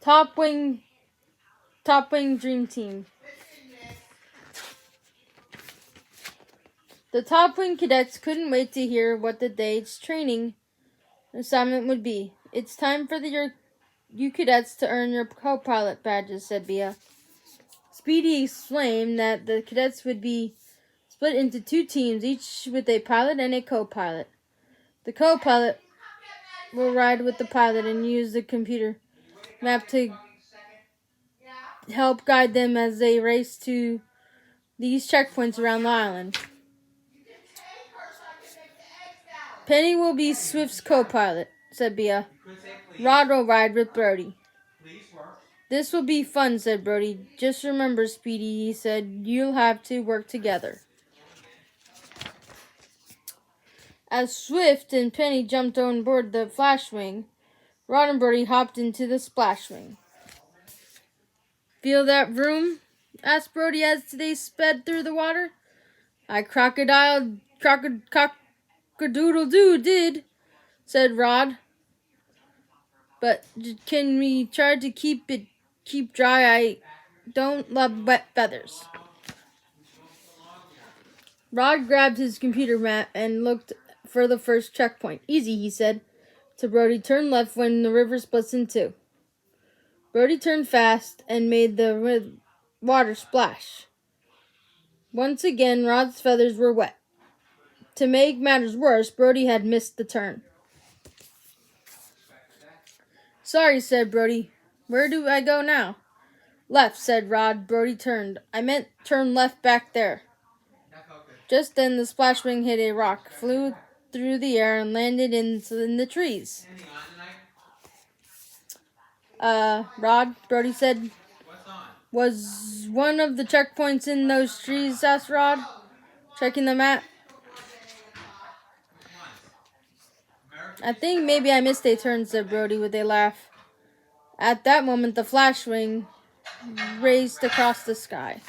Top Wing Dream Team. The Top Wing cadets couldn't wait to hear what the day's training assignment would be. It's time for you cadets to earn your co-pilot badges, said Bia. Speedy explained that the cadets would be split into 2 teams, each with a pilot and a co-pilot. The co-pilot will ride with the pilot and use the computer map to help guide them as they race to these checkpoints around the island. Penny will be Swift's co-pilot, said Bia. Rod will ride with Brody. This will be fun, said Brody. Just remember, Speedy, he said, you'll have to work together. As Swift and Penny jumped on board the Flashwing, Rod and Brody hopped into the Splashwing. Feel that vroom? Asked Brody as they sped through the water. I cock-a-doodle-doo did, said Rod. But can we try to keep dry? I don't love wet feathers. Rod grabbed his computer map and looked for the first checkpoint. Easy, he said to Brody. Turn left when the river splits in 2. Brody turned fast and made the water splash. Once again, Rod's feathers were wet. To make matters worse, Brody had missed the turn. Sorry, said Brody. Where do I go now? Left, said Rod. Brody turned. I meant turn left back there. Just then, the Splashwing hit a rock, flew through the air, and landed in the trees. Rod, Brody said, was one of the checkpoints in those trees? Asked Rod, checking the map. I think maybe I missed a turn, said Brody with a laugh. At that moment, the Flashwing raced across the sky.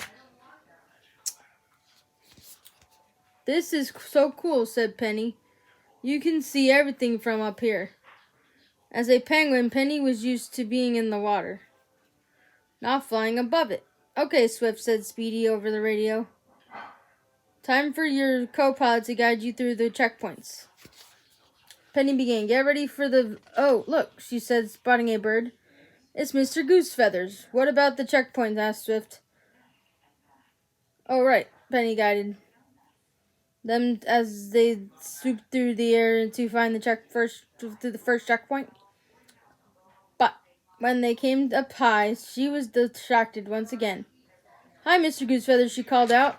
This is so cool, said Penny. You can see everything from up here. As a penguin, Penny was used to being in the water, not flying above it. Okay, Swift, said Speedy over the radio. Time for your co-pilot to guide you through the checkpoints. Penny began. Get ready for the... Oh, look, she said, spotting a bird. It's Mr. Goosefeathers. What about the checkpoint? Asked Swift. Oh, right, Penny guided them as they swooped through the air to find the first checkpoint. But when they came up high, she was distracted once again. Hi, Mr. Goosefeathers, she called out.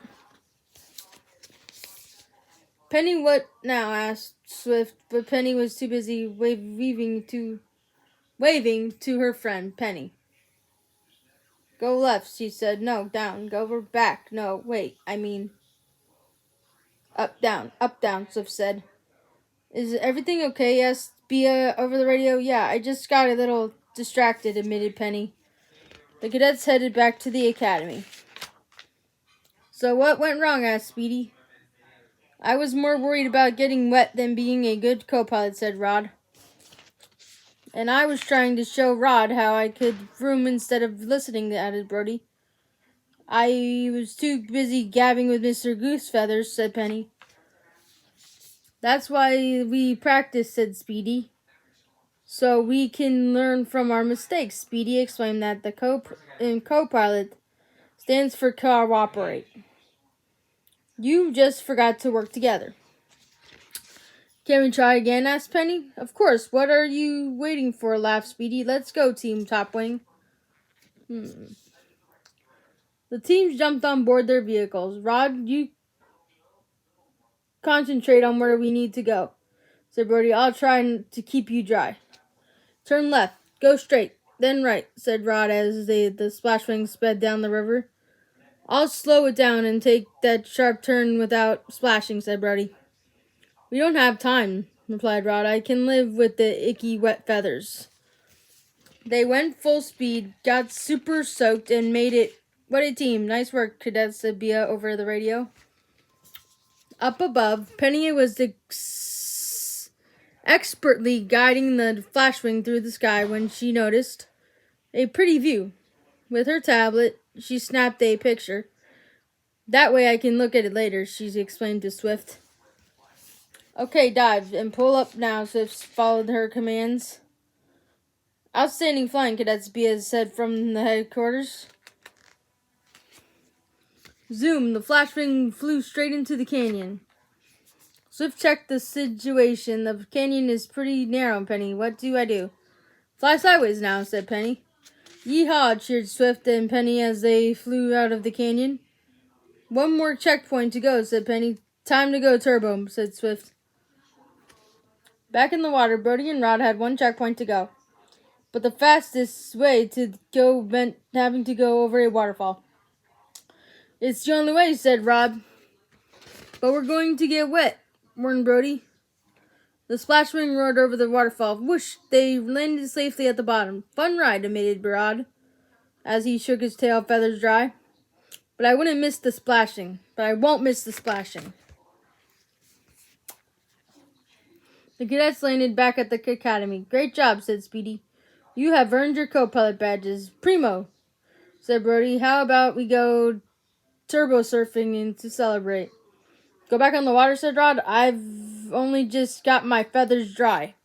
Penny, what now? Asked Swift, but Penny was too busy waving to her friend, Penny. Go left, she said. No, down. Go back. No, wait, I mean... Up, down, Swift said. Is everything okay? Asked Bia over the radio. Yeah, I just got a little distracted, admitted Penny. The cadets headed back to the academy. So what went wrong? Asked Speedy. I was more worried about getting wet than being a good co-pilot, said Rod. And I was trying to show Rod how I could vroom instead of listening, added Brody. I was too busy gabbing with Mr. Goosefeathers, said Penny. That's why we practice, said Speedy. So we can learn from our mistakes. Speedy explained that the co-pilot stands for cooperate. You just forgot to work together. Can we try again? Asked Penny. Of course. What are you waiting for? Laughed Speedy. Let's go, Team Topwing. The teams jumped on board their vehicles. Rod, you concentrate on where we need to go, said Brody. I'll try to keep you dry. Turn left. Go straight. Then right, said Rod as the Splashwing sped down the river. I'll slow it down and take that sharp turn without splashing, said Brody. We don't have time, replied Rod. I can live with the icky wet feathers. They went full speed, got super soaked, and made it. What a team. Nice work, cadets, said Bia over the radio. Up above, Penny was expertly guiding the Flashwing through the sky when she noticed a pretty view. With her tablet, she snapped a picture. That way I can look at it later, she explained to Swift. Okay, dive and pull up now, Swift followed her commands. Outstanding flying, Cadets, Biaz said from the headquarters. Zoom, the flashbang flew straight into the canyon. Swift checked the situation. The canyon is pretty narrow, Penny. What do I do? Fly sideways now, said Penny. Yeehaw, cheered Swift and Penny as they flew out of the canyon. One more checkpoint to go, said Penny. Time to go turbo, said Swift. Back in the water, Brody and Rod had one checkpoint to go. But the fastest way to go meant having to go over a waterfall. It's the only way, said Rod. But we're going to get wet, warned Brody. The splashwing roared over the waterfall. Whoosh! They landed safely at the bottom. Fun ride, admitted Rod, as he shook his tail feathers dry. But I wouldn't miss the splashing. But I won't miss the splashing. The cadets landed back at the academy. Great job, said Speedy. You have earned your co-pilot badges. Primo, said Brody. How about we go turbo surfing and to celebrate? Go back on the water, said Rod. I've only just got my feathers dry.